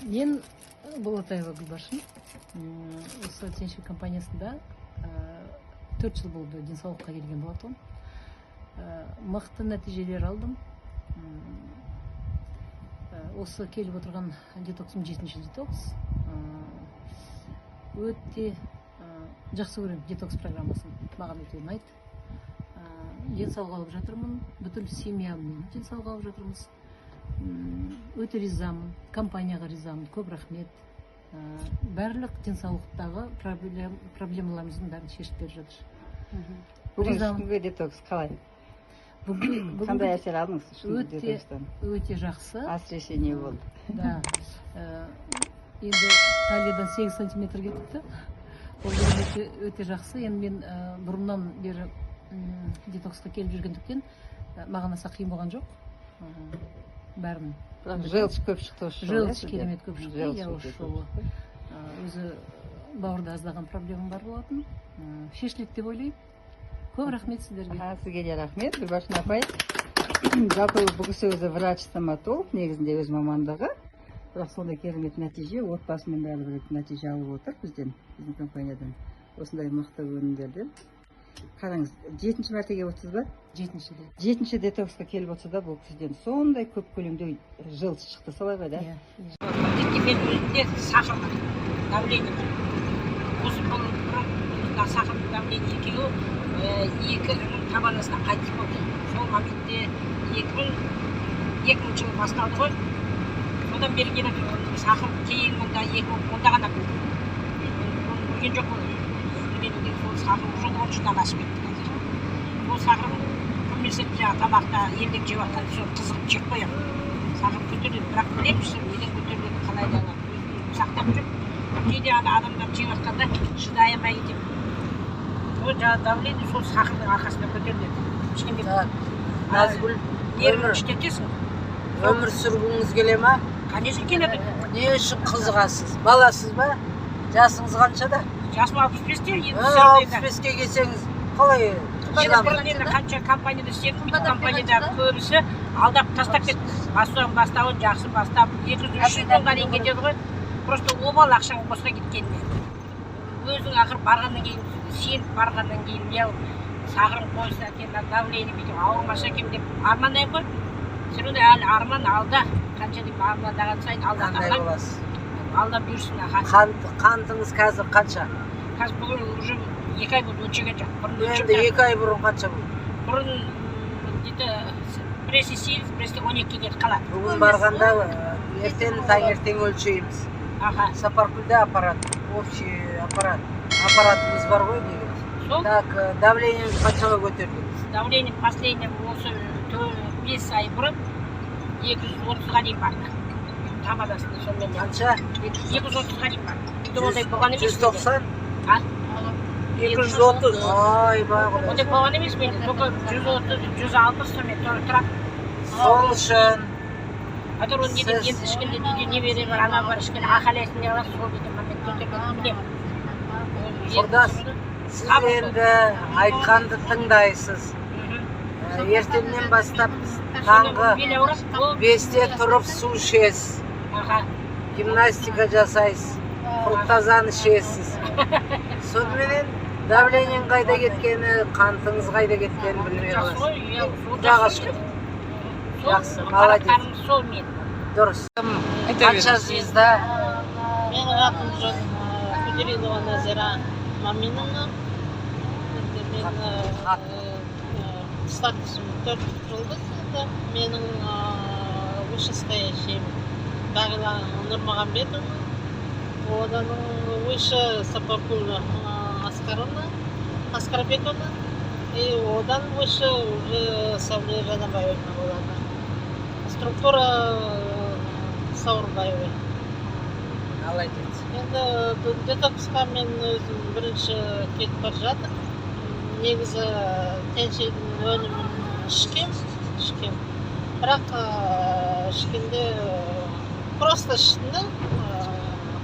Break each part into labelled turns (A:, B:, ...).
A: Мен Болотаева Гүлбаршын. Осы теншілік компаниясында 4 жыл болды денсаулыққа келген болатын. Мықты нәтижелер алдым. Осы келіп отырған детоксым 7-ші детокс. Өте жақсы көремін детокс программасын. Маған өте ұнайды. Денсаулық алып жатырмын. Бүкіл семьяммен денсаулық алып жатырмыз. Өте ризамын, компанияға ризамын, көп рахмет. Барлық денсаулықтағы проблемаларымыздың бәрін шешіп беріп жатыр.
B: Бүгінгі детокс қалай? Қандай әсер алдыңыз детокстан?
A: Өте жақсы.
B: Әсіресе не болды?
A: Да. Енді талиядан 8 сантиметр кетіпті. Ол өте жақсы. Енді мен бұрыннан бері детоксқа келіп жүргендіктен маған аса қиын болған жоқ. Бәрін.
B: Желчь көп шықты осы жолы.
A: Желчь керемет көп шықты. Осы жолы. Өзі бауырда аздаған проблемам бар болатын. Шешіледі деп ойлаймын. Көп рахмет сіздерге.
B: Сізге де рахмет, Гүлбаршын апай. Жалпы бұл кісі өзі врач-стоматолог, негізінде өз мамандығы. Бірақ сондай керемет нәтиже, отбасымен бәрі нәтиже алып отыр біздің компаниядан. Осындай мықты өнімдерден. Қараңыз, 7-ші мәртеге отырсыз ба? 7-ші детоксқа келіп отырсыз да, бұл кісіден сондай көп көлемде желчь шықты, солай ғой да?
C: Мен өзінде сахар бар, давление бар. Осы бұл сахар давление екеуі 2 табанасына қайтыс болды. Сол моментте 2000 жылы басталды ғой. Содан бері келіп сахар кейін мұнда 2010-да ғана болды. Білген жоқ болды. Сол сахар уже 10 жылдан асып кетті қазір. Сол сахар көмесек тамақта ендік жеп жатқан соң қызығып жеп қоямын. Сахар көтеріледі, бірақ білеміз неден көтеріледі, қалай да сақтап жүр. Кейде адамдар жеп жатқанда шыдай алмай кетеді. Ол давление сол сахардың арқасында көтеріледі.
D: Назгүл,
C: нервін іштетесің.
D: өмір сүргіңіз келе ма?
C: Конечно келеді.
D: Не үшін қызығасыз? Баласыз ба? Жасыңыз қаншада?
C: Жасым 65-те, енді
D: 65-ке келсеңіз қалай?
C: Бұрын қанша компанияда істедім, бұл компанияда көбісі алдап тастап кетті. Бастауын жақсы бастап, 200-300 доллар енген деді ғой. Просто обал ақшаң босқа кеткенде. Өзің ақыр барғаннан кейін, сеніп барғаннан кейін, я сағырым қойса екен, давление бүйтіп ауырмаса екен деп армандаймын ғой. Сен онда әлі арман алда, қанша деп армандаған сайын алда тапқан. Алда бұйырсын аға.
D: Қантыңыз қазір қанша?
C: Қазір бүгін уже 2 ай болды өлшеген жоқ.
D: Енді 2 ай бұрын қанша болды?
C: Бұрын прессе 8, прессе 12 кетіп қалады.
D: Бүгін барғанда ертең таңертең өлшейміз. Сапаркүлде аппарат, общий аппаратымыз бар ғой деген.
C: Сол?
D: Так, давлениеңіз қаншаға көтердіңіз?
C: Давление последний осы 5 ай бұрын 230-ға дейін барды. Тамадасында сонымен.
D: Қанша?
C: 230-ға дейін барды. Ондай болған емес.
D: 190? 230. Ай, бағылы.
C: Ондай болған емес менде. Только 130-160 сонымен тұрады.
D: Сол үшін.
C: Адыр оны неден енді ішкенде неде не бере бар, ана бар ішкенде ақалесінде алады, сол деген момент көтерген білемін.
D: Құрдас, сіз енді айтқанды тыңдайсыз. Ертеңнен бастап таңғы 5-те тұрып су ішесіз. Гимнастика жасайсыз. Фруктазаны ішесіз. Сонымен давлениең қайда кеткені, қантыңыз қайда кеткені білмей қаласыз. Жағашқы. Жақсы, молодец.
C: Сол мен.
D: Дұрыс. Қанша звезда?
E: Менің атым жөн Кудеринова Назира Маминовна. Мен статусым 4 жылдыз. Менің вышестоящим Бағила Нұрмағамбетовна. Одан выше Сапаркүл Аскарбековна. И одан выше уже Савле Жанабаевна болады. Структура Сауырбаева.
D: Молодец.
E: Енді детоксқа мен өзім бірінші кетіп бара жатыр. Негізі теншейдің өнімін ішкем. Бірақ ішкенде просто іштім да,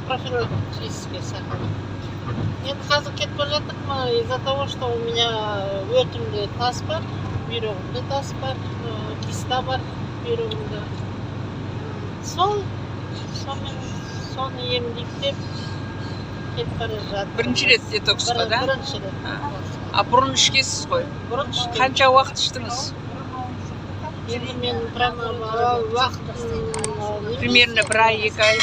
E: профилактический сахар. Енді қазір кетіп бара жатырмын из-за того, что у меня өтімде тас бар, бүйрегімде тас бар, киста бар бүйрегімде. Сол соны емдейік кетіп бара жатыр.
F: Бірінші рет детоксқа, да?
E: Бірінші рет.
F: А бұрын ішкесіз ғой.
E: Бұрын ішкен.
F: Қанша уақыт іштіңіз?
E: Енді мен прямо уақытын
F: Примерно бір ай, 2 ай.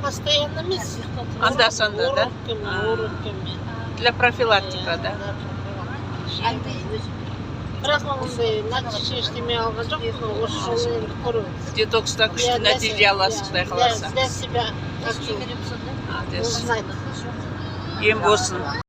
E: постоянно емес.
F: Анда-санда, да?
E: Уротками.
F: Для профилактика, да?
E: Бірақ ондай нәтиже ештеме алған жоқ. Осы жолы енді көру.
F: Детокста күшті нәтиже аласыз, құдай қаласа.
E: Для себя хочу
F: А, десіз.
E: узнать.
F: Ем болсын.